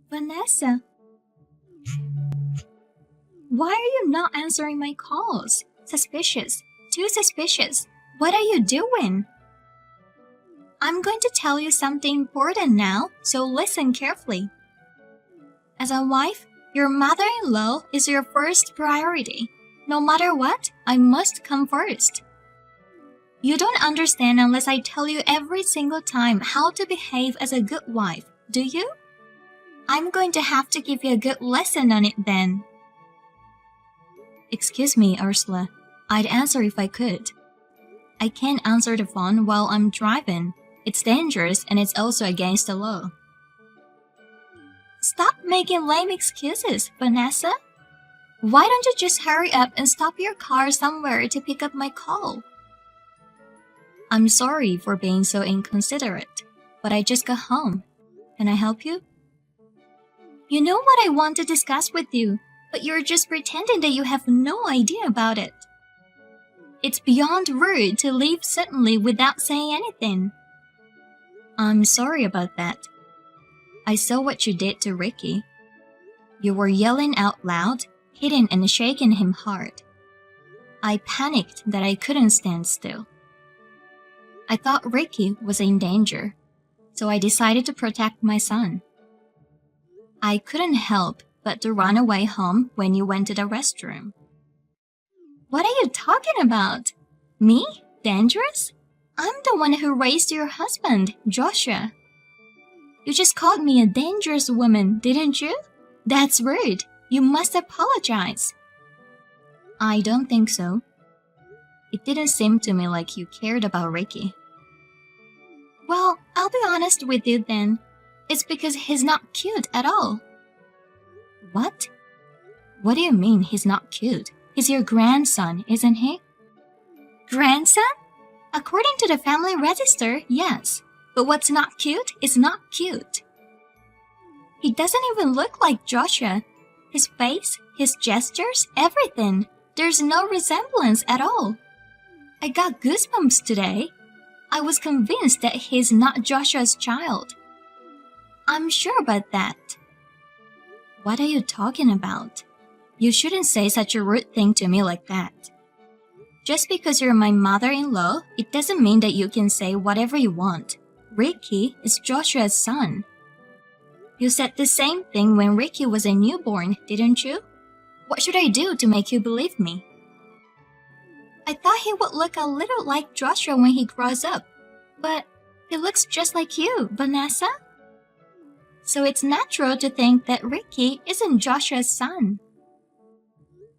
Vanessa, why are you not answering my calls? Suspicious. Too suspicious. What are you doing? I'm going to tell you something important now, so listen carefully. As a wife, your mother-in-law is your first priority. No matter what, I must come first. You don't understand unless I tell you every single time how to behave as a good wife, do you? I'm going to have to give you a good lesson on it then. Excuse me, Ursula. I'd answer if I could. I can't answer the phone while I'm driving. It's dangerous and it's also against the law. Stop making lame excuses, Vanessa. Why don't you just hurry up and stop your car somewhere to pick up my call? I'm sorry for being so inconsiderate, but I just got home. Can I help you? You know what I want to discuss with you, but you're just pretending that you have no idea about it. It's beyond rude to leave suddenly without saying anything. I'm sorry about that. I saw what you did to Ricky. You were yelling out loud, hitting and shaking him hard. I panicked that I couldn't stand still. I thought Ricky was in danger, so I decided to protect my son. I couldn't help but to run away home when you went to the restroom. What are you talking about? Me? Dangerous? I'm the one who raised your husband, Joshua. You just called me a dangerous woman, didn't you? That's rude. You must apologize. I don't think so. It didn't seem to me like you cared about Ricky. Well, I'll be honest with you then. It's because he's not cute at all. What? What do you mean he's not cute? He's your grandson, isn't he? Grandson? According to the family register, yes. But what's not cute is not cute. He doesn't even look like Joshua. His face, his gestures, everything. There's no resemblance at all. I got goosebumps today. I was convinced that he's not Joshua's child. I'm sure about that. What are you talking about? You shouldn't say such a rude thing to me like that. Just because you're my mother-in-law, it doesn't mean that you can say whatever you want. Ricky is Joshua's son. You said the same thing when Ricky was a newborn, didn't you? What should I do to make you believe me? I thought he would look a little like Joshua when he grows up, but he looks just like you, Vanessa. So it's natural to think that Ricky isn't Joshua's son.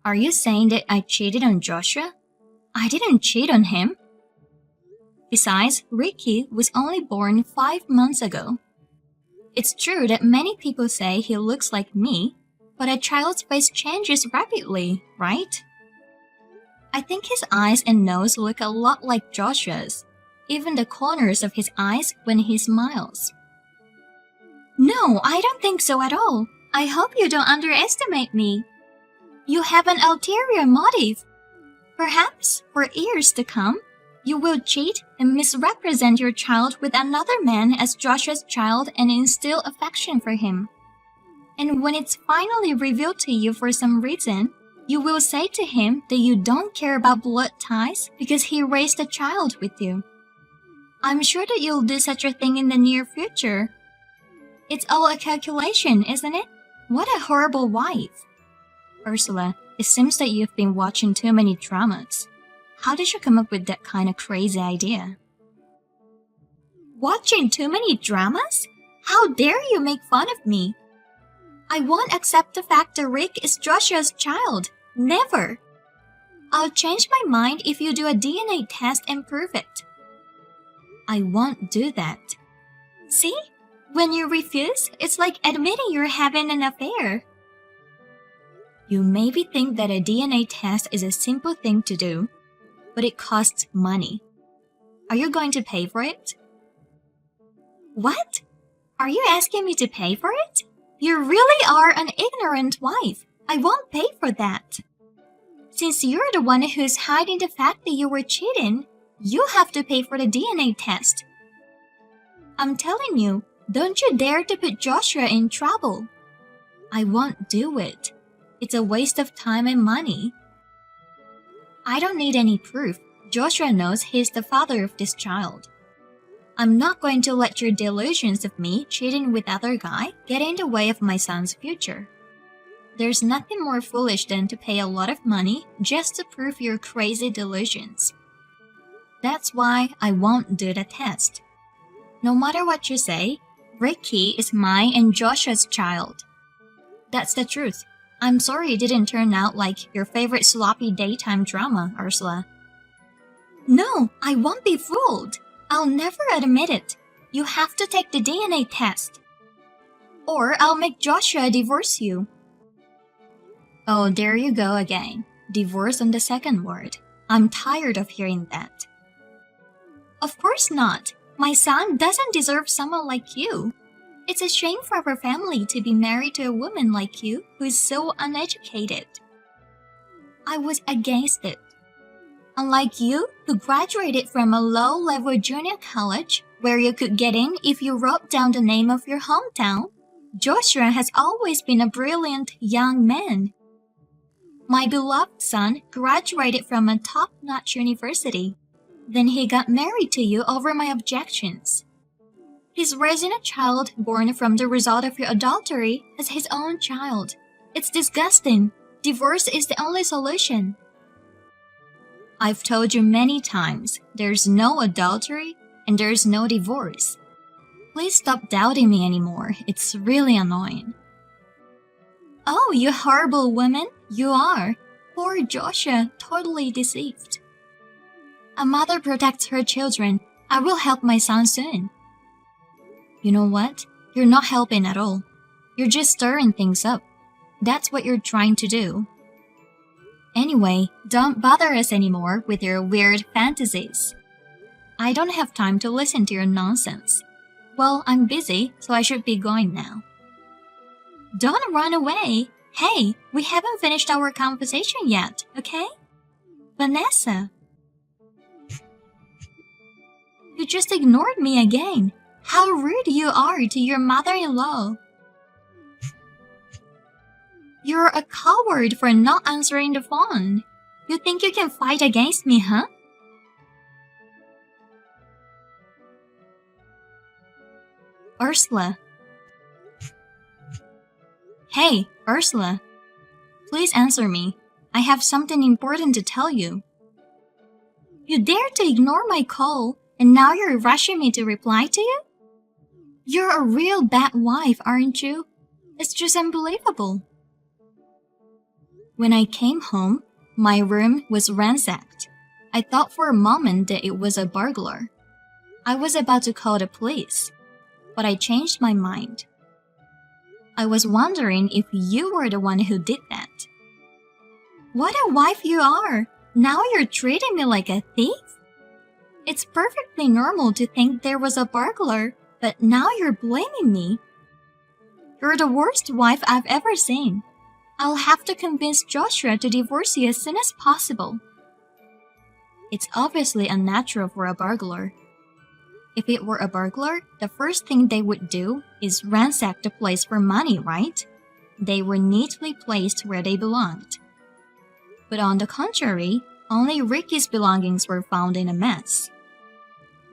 Are you saying that I cheated on Joshua? I didn't cheat on him. Besides, Ricky was only born 5 months ago. It's true that many people say he looks like me, but a child's face changes rapidly, right? I think his eyes and nose look a lot like Joshua's, even the corners of his eyes when he smiles. No, I don't think so at all. I hope you don't underestimate me. You have an ulterior motive. Perhaps, for years to come, you will cheat and misrepresent your child with another man as Joshua's child and instill affection for him. And when it's finally revealed to you for some reason, you will say to him that you don't care about blood ties because he raised a child with you. I'm sure that you'll do such a thing in the near future. It's all a calculation, isn't it? What a horrible wife. Ursula, it seems that you've been watching too many dramas. How did you come up with that kind of crazy idea? Watching too many dramas? How dare you make fun of me? I won't accept the fact that Rick is Joshua's child. Never. I'll change my mind if you do a DNA test and prove it. I won't do that. See? When you refuse, it's like admitting you're having an affair. You maybe think that a DNA test is a simple thing to do, but it costs money. Are you going to pay for it? What? Are you asking me to pay for it? You really are an ignorant wife. I won't pay for that. Since you're the one who's hiding the fact that you were cheating, you have to pay for the DNA test. I'm telling you, Don't you dare to put Joshua in trouble. I won't do it. It's a waste of time and money. I don't need any proof. Joshua knows he's the father of this child. I'm not going to let your delusions of me cheating with other guy get in the way of my son's future. There's nothing more foolish than to pay a lot of money just to prove your crazy delusions. That's why I won't do the test. No matter what you say, Ricky is mine and Joshua's child. That's the truth. I'm sorry it didn't turn out like your favorite sloppy daytime drama, Ursula. No, I won't be fooled. I'll never admit it. You have to take the DNA test. Or I'll make Joshua divorce you. Oh, there you go again. Divorce on the second word. I'm tired of hearing that. Of course not. My son doesn't deserve someone like you. It's a shame for our family to be married to a woman like you who is so uneducated. I was against it. Unlike you, who graduated from a low-level junior college where you could get in if you wrote down the name of your hometown, Joshua has always been a brilliant young man. My beloved son graduated from a top-notch university. Then he got married to you over my objections. He's raising a child born from the result of your adultery as his own child. It's disgusting. Divorce is the only solution. I've told you many times, there's no adultery and there's no divorce. Please stop doubting me anymore. It's really annoying. Oh, you horrible woman. You are. Poor Joshua, totally deceived. A mother protects her children. I will help my son soon. You know what? You're not helping at all. You're just stirring things up. That's what you're trying to do. Anyway, don't bother us anymore with your weird fantasies. I don't have time to listen to your nonsense. Well, I'm busy, so I should be going now. Don't run away. Hey, we haven't finished our conversation yet, okay? Vanessa. You just ignored me again. How rude you are to your mother-in-law. You're a coward for not answering the phone. You think you can fight against me, huh? Ursula. Hey, Ursula. Please answer me. I have something important to tell you. You dare to ignore my call, and now you're rushing me to reply to you? You're a real bad wife, aren't you? It's just unbelievable. When I came home, my room was ransacked. I thought for a moment that it was a burglar. I was about to call the police, but I changed my mind. I was wondering if you were the one who did that. What a wife you are! Now you're treating me like a thief? It's perfectly normal to think there was a burglar, but now you're blaming me. You're the worst wife I've ever seen. I'll have to convince Joshua to divorce you as soon as possible. It's obviously unnatural for a burglar. If it were a burglar, the first thing they would do is ransack the place for money, right? They were neatly placed where they belonged. But on the contrary, only Ricky's belongings were found in a mess.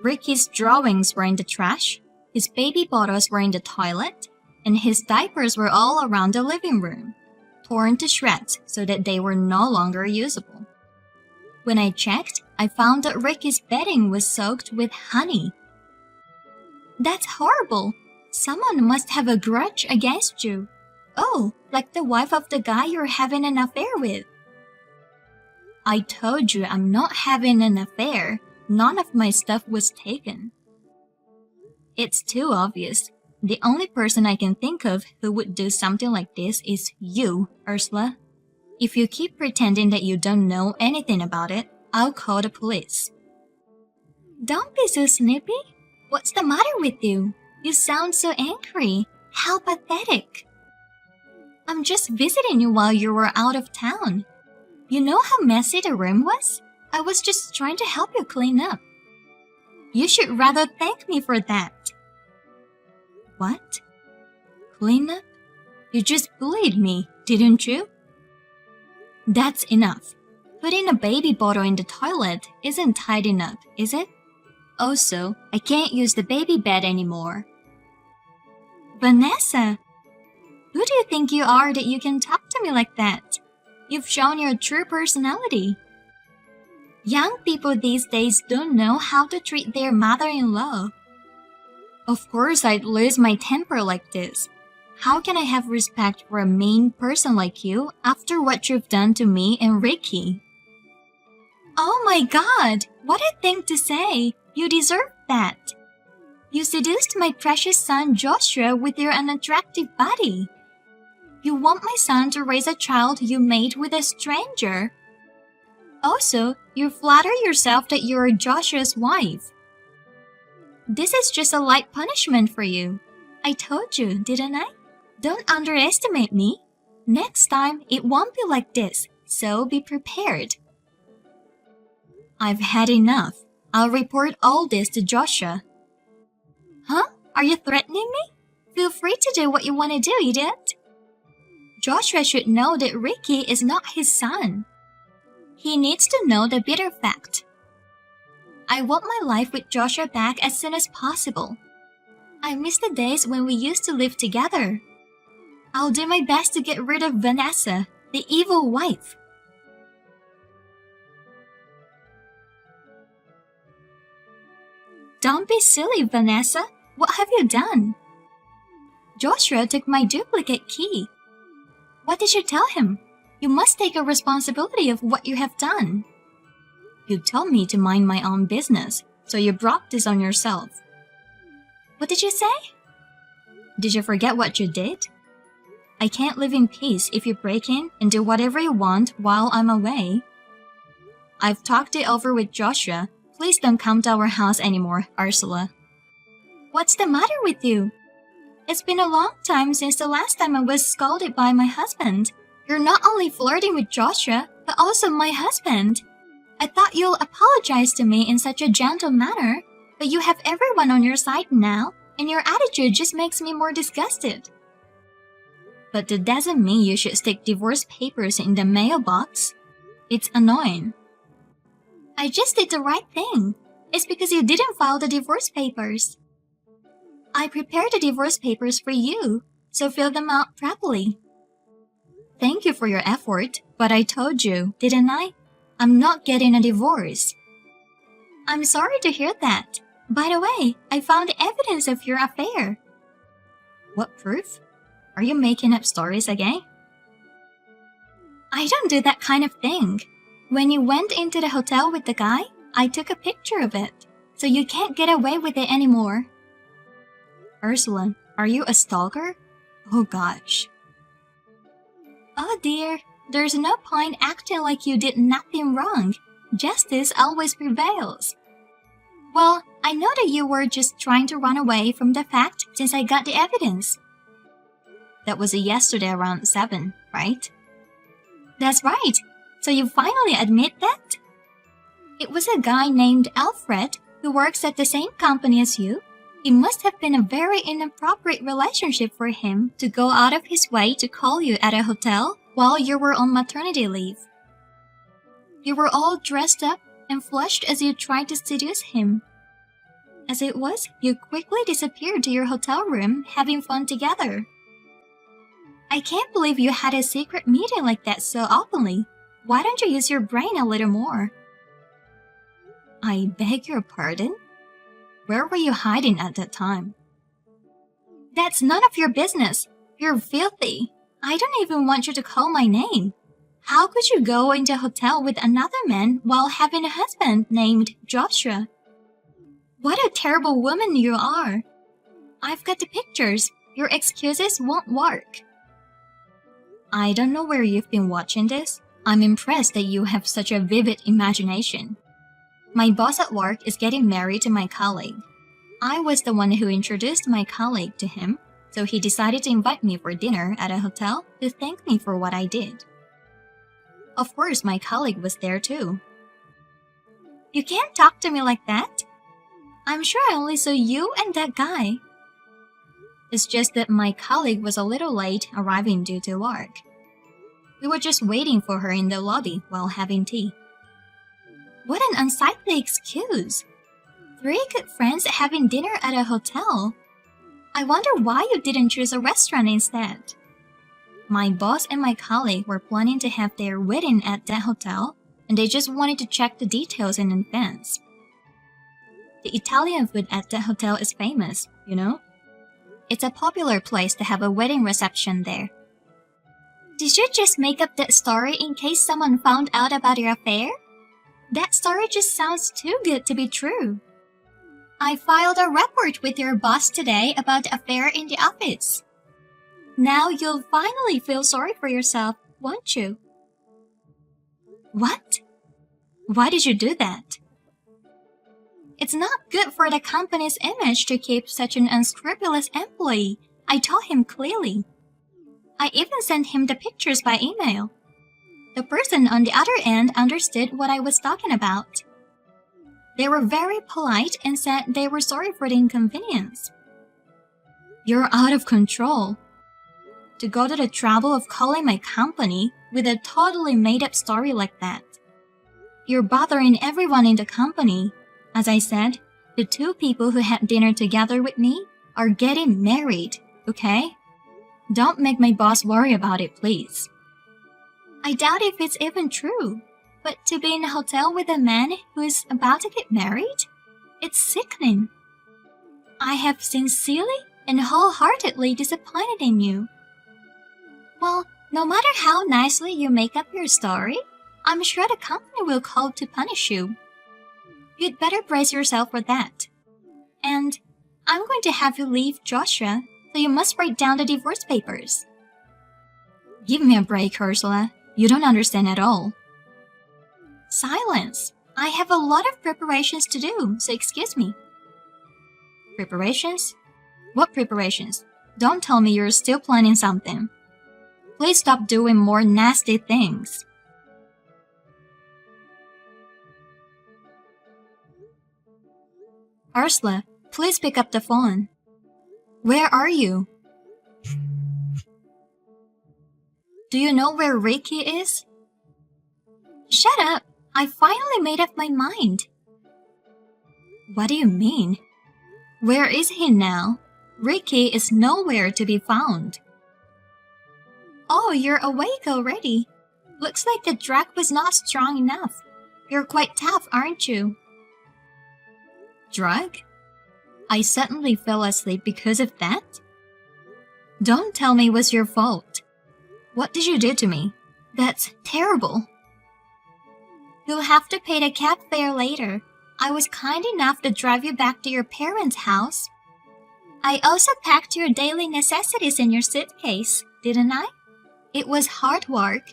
Ricky's drawings were in the trash, his baby bottles were in the toilet, and his diapers were all around the living room, torn to shreds so that they were no longer usable. When I checked, I found that Ricky's bedding was soaked with honey. That's horrible. Someone must have a grudge against you. Oh, like the wife of the guy you're having an affair with. I told you I'm not having an affair. None of my stuff was taken. It's too obvious. The only person I can think of who would do something like this is you, Ursula. If you keep pretending that you don't know anything about it, I'll call the police. Don't be so snippy. What's the matter with you? You sound so angry. How pathetic. I'm just visiting you while you were out of town. You know how messy the room was? I was just trying to help you clean up. You should rather thank me for that. What? Clean up? You just bullied me, didn't you? That's enough. Putting a baby bottle in the toilet isn't tight enough, is it? Also, I can't use the baby bed anymore. Vanessa! Who do you think you are that you can talk to me like that? You've shown your true personality. Young people these days don't know how to treat their mother-in-law. Of course I'd lose my temper like this. How can I have respect for a mean person like you after what you've done to me and Ricky? Oh my god, what a thing to say! You deserve that. You seduced my precious son Joshua with your unattractive body. You want my son to raise a child you made with a stranger. Also, you flatter yourself that you're Joshua's wife. This is just a light punishment for you. I told you, didn't I? Don't underestimate me. Next time, it won't be like this, so be prepared. I've had enough. I'll report all this to Joshua. Huh? Are you threatening me? Feel free to do what you want to do, idiot. Joshua should know that Ricky is not his son. He needs to know the bitter fact. I want my life with Joshua back as soon as possible. I miss the days when we used to live together. I'll do my best to get rid of Vanessa, the evil wife. Don't be silly, Vanessa. What have you done? Joshua took my duplicate key. What did you tell him? You must take a responsibility of what you have done. You told me to mind my own business, so you brought this on yourself. What did you say? Did you forget what you did? I can't live in peace if you break in and do whatever you want while I'm away. I've talked it over with Joshua. Please don't come to our house anymore, Ursula. What's the matter with you? It's been a long time since the last time I was scolded by my husband. You're not only flirting with Joshua, but also my husband. I thought you'll apologize to me in such a gentle manner, but you have everyone on your side now, and your attitude just makes me more disgusted. But that doesn't mean you should stick divorce papers in the mailbox. It's annoying. I just did the right thing. It's because you didn't file the divorce papers. I prepared the divorce papers for you, so fill them out properly. Thank you for your effort, but I told you, didn't I? I'm not getting a divorce. I'm sorry to hear that. By the way, I found evidence of your affair. What proof? Are you making up stories again? I don't do that kind of thing. When you went into the hotel with the guy, I took a picture of it, so you can't get away with it anymore. Ursula, are you a stalker? Oh gosh. Oh dear, there's no point acting like you did nothing wrong. Justice always prevails. Well, I know that you were just trying to run away from the fact since I got the evidence. That was yesterday around 7, right? That's right. So you finally admit that? It was a guy named Alfred who works at the same company as you. It must have been a very inappropriate relationship for him to go out of his way to call you at a hotel while you were on maternity leave. You were all dressed up and flushed as you tried to seduce him. As it was, you quickly disappeared to your hotel room having fun together. I can't believe you had a secret meeting like that so openly. Why don't you use your brain a little more? I beg your pardon? Where were you hiding at that time? That's none of your business. You're filthy. I don't even want you to call my name. How could you go into a hotel with another man while having a husband named Joshua? What a terrible woman you are. I've got the pictures. Your excuses won't work. I don't know where you've been watching this. I'm impressed that you have such a vivid imagination. My boss at work is getting married to my colleague. I was the one who introduced my colleague to him, so he decided to invite me for dinner at a hotel to thank me for what I did. Of course, my colleague was there too. You can't talk to me like that. I'm sure I only saw you and that guy. It's just that my colleague was a little late arriving due to work. We were just waiting for her in the lobby while having tea. What an unsightly excuse! 3 good friends having dinner at a hotel. I wonder why you didn't choose a restaurant instead. My boss and my colleague were planning to have their wedding at that hotel, and they just wanted to check the details in advance. The Italian food at that hotel is famous, you know? It's a popular place to have a wedding reception there. Did you just make up that story in case someone found out about your affair? That story just sounds too good to be true. I filed a report with your boss today about the affair in the office. Now you'll finally feel sorry for yourself, won't you? What? Why did you do that? It's not good for the company's image to keep such an unscrupulous employee. I told him clearly. I even sent him the pictures by email. The person on the other end understood what I was talking about. They were very polite and said they were sorry for the inconvenience. You're out of control. To go to the trouble of calling my company with a totally made-up story like that. You're bothering everyone in the company. As I said, the 2 people who had dinner together with me are getting married, okay? Don't make my boss worry about it, please. I doubt if it's even true, but to be in a hotel with a man who is about to get married? It's sickening. I have sincerely and wholeheartedly disappointed in you. Well, no matter how nicely you make up your story, I'm sure the company will call to punish you. You'd better brace yourself for that. And I'm going to have you leave Joshua, so you must write down the divorce papers. Give me a break, Ursula. You don't understand at all. Silence. I have a lot of preparations to do, so excuse me. Preparations? What preparations? Don't tell me you're still planning something. Please stop doing more nasty things. Ursula, please pick up the phone. Where are you? Do you know where Ricky is? Shut up! I finally made up my mind. What do you mean? Where is he now? Ricky is nowhere to be found. Oh, you're awake already. Looks like the drug was not strong enough. You're quite tough, aren't you? Drug? I suddenly fell asleep because of that? Don't tell me it was your fault. What did you do to me? That's terrible. You'll have to pay the cab fare later. I was kind enough to drive you back to your parents' house. I also packed your daily necessities in your suitcase, didn't I? It was hard work.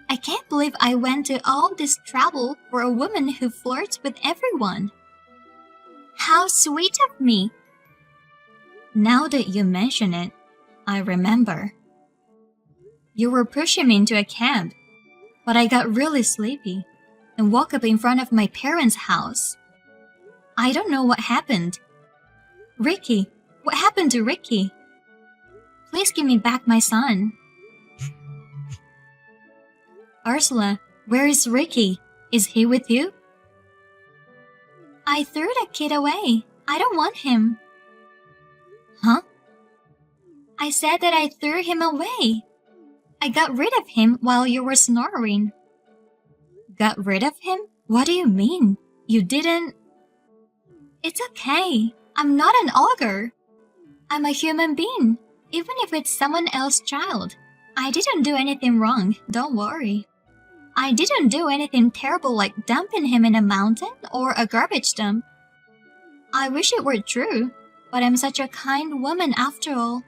I can't believe I went to all this trouble for a woman who flirts with everyone. How sweet of me. Now that you mention it, I remember. You were pushing me into a cab, but I got really sleepy and woke up in front of my parents' house. I don't know what happened. Ricky, what happened to Ricky? Please give me back my son. Ursula, where is Ricky? Is he with you? I threw the kid away. I don't want him. Huh? I said that I threw him away. I got rid of him while you were snoring. Got rid of him? What do you mean? You didn't... It's okay. I'm not an ogre. I'm a human being, even if it's someone else's child. I didn't do anything wrong, don't worry. I didn't do anything terrible like dumping him in a mountain or a garbage dump. I wish it were true, but I'm such a kind woman after all.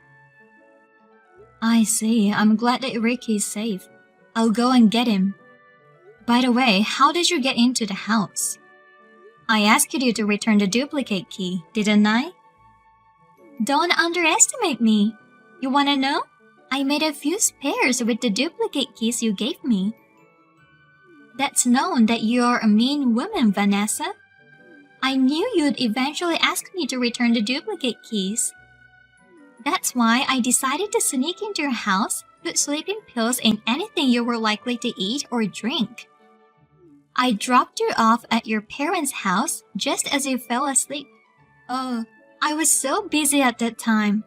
I see. I'm glad that Ricky's safe. I'll go and get him. By the way, how did you get into the house? I asked you to return the duplicate key, didn't I? Don't underestimate me. You wanna know? I made a few spares with the duplicate keys you gave me. That's known that you're a mean woman, Vanessa. I knew you'd eventually ask me to return the duplicate keys. That's why I decided to sneak into your house, put sleeping pills in anything you were likely to eat or drink. I dropped you off at your parents' house just as you fell asleep. Oh, I was so busy at that time.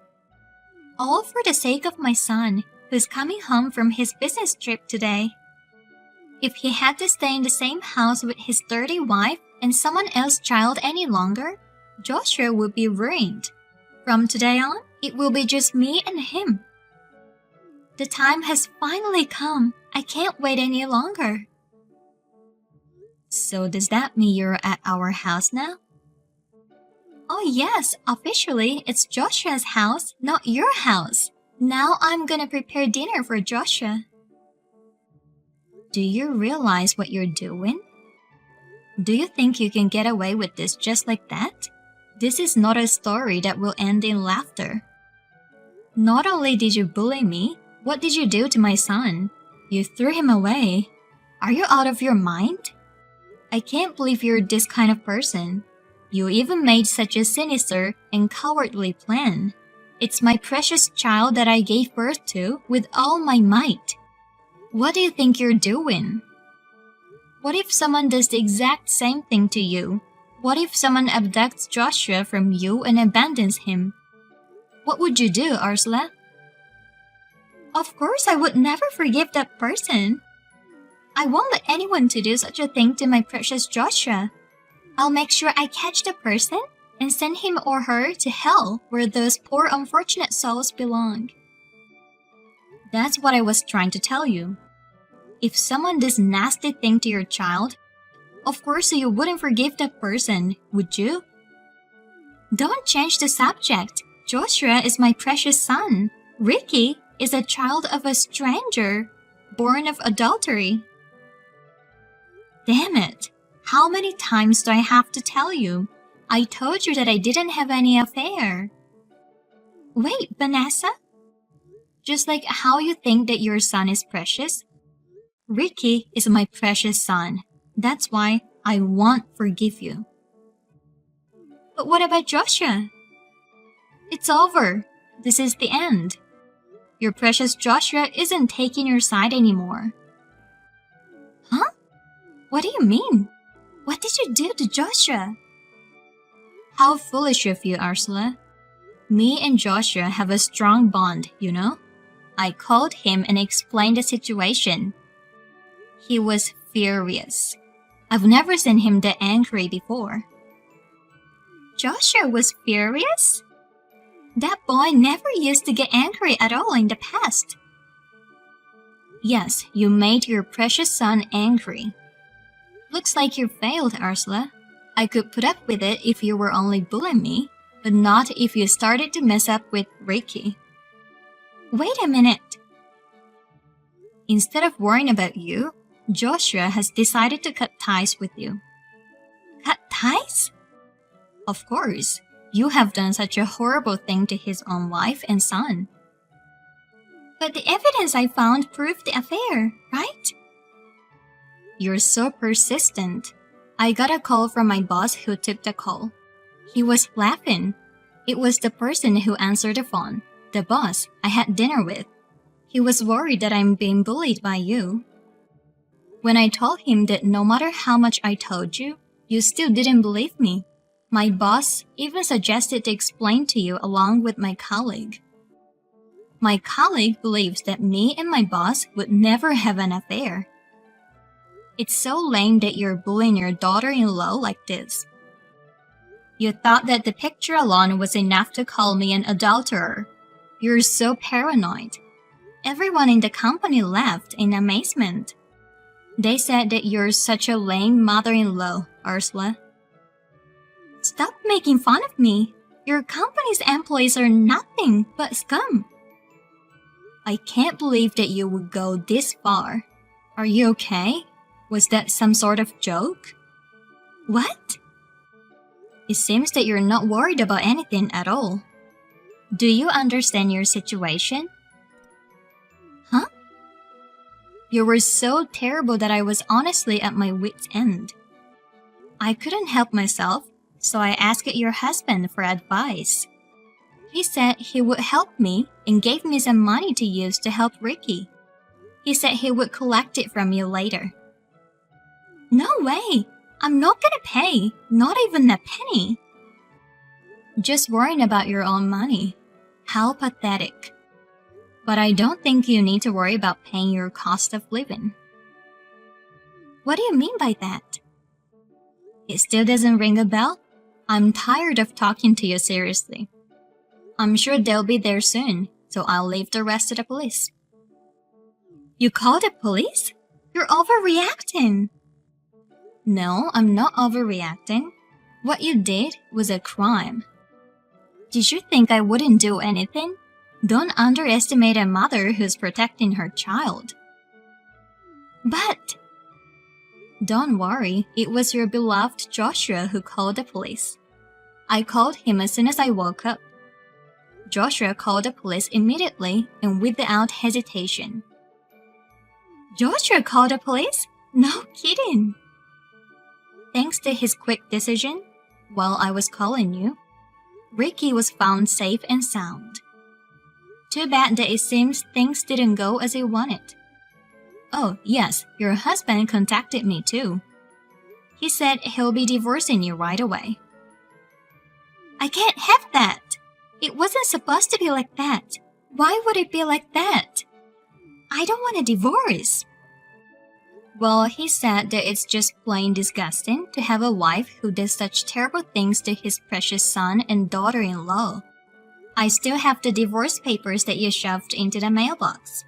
All for the sake of my son, who's coming home from his business trip today. If he had to stay in the same house with his dirty wife and someone else's child any longer, Joshua would be ruined. From today on, it will be just me and him. The time has finally come. I can't wait any longer. So does that mean you're at our house now? Oh yes, officially it's Joshua's house, not your house. Now I'm gonna prepare dinner for Joshua. Do you realize what you're doing? Do you think you can get away with this just like that? This is not a story that will end in laughter. Not only did you bully me, what did you do to my son? You threw him away. Are you out of your mind? I can't believe you're this kind of person. You even made such a sinister and cowardly plan. It's my precious child that I gave birth to with all my might. What do you think you're doing? What if someone does the exact same thing to you? What if someone abducts Joshua from you and abandons him? What would you do, Ursula? Of course I would never forgive that person. I won't let anyone to do such a thing to my precious Joshua. I'll make sure I catch the person and send him or her to hell where those poor unfortunate souls belong. That's what I was trying to tell you. If someone does nasty thing to your child, of course you wouldn't forgive that person, would you? Don't change the subject. Joshua is my precious son. Ricky is a child of a stranger, born of adultery. Damn it! How many times do I have to tell you? I told you that I didn't have any affair. Wait, Vanessa? Just like how you think that your son is precious, Ricky is my precious son. That's why I won't forgive you. But what about Joshua? It's over. This is the end. Your precious Joshua isn't taking your side anymore. Huh? What do you mean? What did you do to Joshua? How foolish of you, Ursula. Me and Joshua have a strong bond, you know? I called him and explained the situation. He was furious. I've never seen him that angry before. Joshua was furious? That boy never used to get angry at all in the past. Yes, you made your precious son angry. Looks like you failed, Ursula. I could put up with it if you were only bullying me, but not if you started to mess up with Ricky. Wait a minute. Instead of worrying about you, Joshua has decided to cut ties with you. Cut ties? Of course. You have done such a horrible thing to his own wife and son. But the evidence I found proved the affair, right? You're so persistent. I got a call from my boss who took the call. He was laughing. It was the person who answered the phone, the boss I had dinner with. He was worried that I'm being bullied by you. When I told him that no matter how much I told you, you still didn't believe me. My boss even suggested to explain to you along with my colleague. My colleague believes that me and my boss would never have an affair. It's so lame that you're bullying your daughter-in-law like this. You thought that the picture alone was enough to call me an adulterer. You're so paranoid. Everyone in the company laughed in amazement. They said that you're such a lame mother-in-law, Ursula. Stop making fun of me. Your company's employees are nothing but scum. I can't believe that you would go this far. Are you okay? Was that some sort of joke? What? It seems that you're not worried about anything at all. Do you understand your situation? Huh? You were so terrible that I was honestly at my wit's end. I couldn't help myself, so I asked your husband for advice. He said he would help me and gave me some money to use to help Ricky. He said he would collect it from you later. No way! I'm not gonna pay, not even a penny. Just worrying about your own money. How pathetic. But I don't think you need to worry about paying your cost of living. What do you mean by that? It still doesn't ring a bell? I'm tired of talking to you seriously. I'm sure they'll be there soon, so I'll leave the rest to the police. You called the police? You're overreacting. No, I'm not overreacting. What you did was a crime. Did you think I wouldn't do anything? Don't underestimate a mother who's protecting her child. But... Don't worry, it was your beloved Joshua who called the police. I called him as soon as I woke up. Joshua called the police immediately and without hesitation. Joshua called the police? No kidding. Thanks to his quick decision, while I was calling you, Ricky was found safe and sound. Too bad that it seems things didn't go as you wanted. Oh, yes, your husband contacted me too. He said he'll be divorcing you right away. I can't have that. It wasn't supposed to be like that. Why would it be like that? I don't want a divorce. Well, he said that it's just plain disgusting to have a wife who does such terrible things to his precious son and daughter-in-law. I still have the divorce papers that you shoved into the mailbox.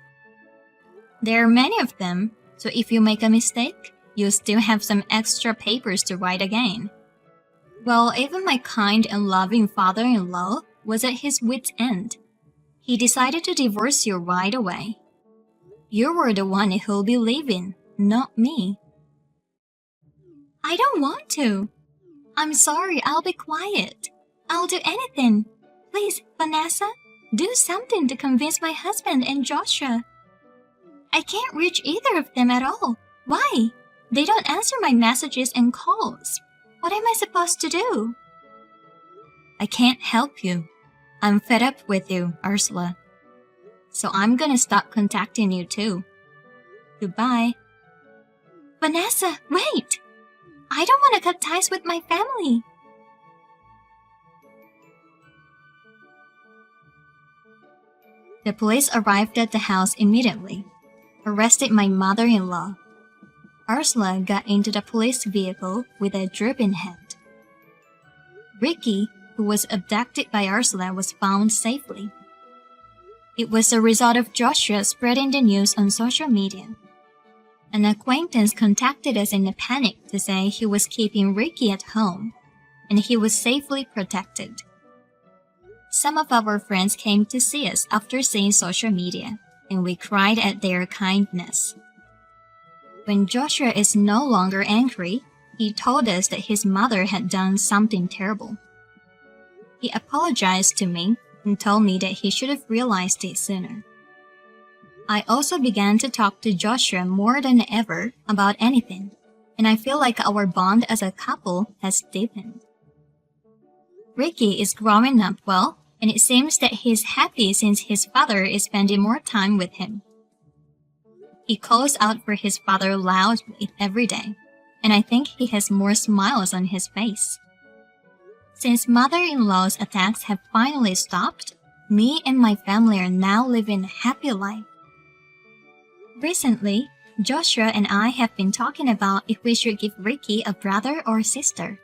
There are many of them, so if you make a mistake, you'll still have some extra papers to write again. Well, even my kind and loving father-in-law was at his wit's end. He decided to divorce you right away. You were the one who'll be leaving, not me. I don't want to. I'm sorry, I'll be quiet. I'll do anything. Please, Vanessa, do something to convince my husband and Joshua. I can't reach either of them at all. Why? They don't answer my messages and calls. What am I supposed to do? I can't help you. I'm fed up with you, Ursula. So I'm gonna stop contacting you too. Goodbye. Vanessa, wait! I don't want to cut ties with my family. The police arrived at the house immediately, arrested my mother-in-law. Ursula got into the police vehicle with a drooping head. Ricky, who was abducted by Ursula, was found safely. It was the result of Joshua spreading the news on social media. An acquaintance contacted us in a panic to say he was keeping Ricky at home, and he was safely protected. Some of our friends came to see us after seeing social media, and we cried at their kindness. When Joshua is no longer angry, he told us that his mother had done something terrible. He apologized to me and told me that he should have realized it sooner. I also began to talk to Joshua more than ever about anything, and I feel like our bond as a couple has deepened. Ricky is growing up well, and it seems that he's happy since his father is spending more time with him. He calls out for his father loudly every day, and I think he has more smiles on his face. Since mother-in-law's attacks have finally stopped, me and my family are now living a happy life. Recently, Joshua and I have been talking about if we should give Ricky a brother or sister.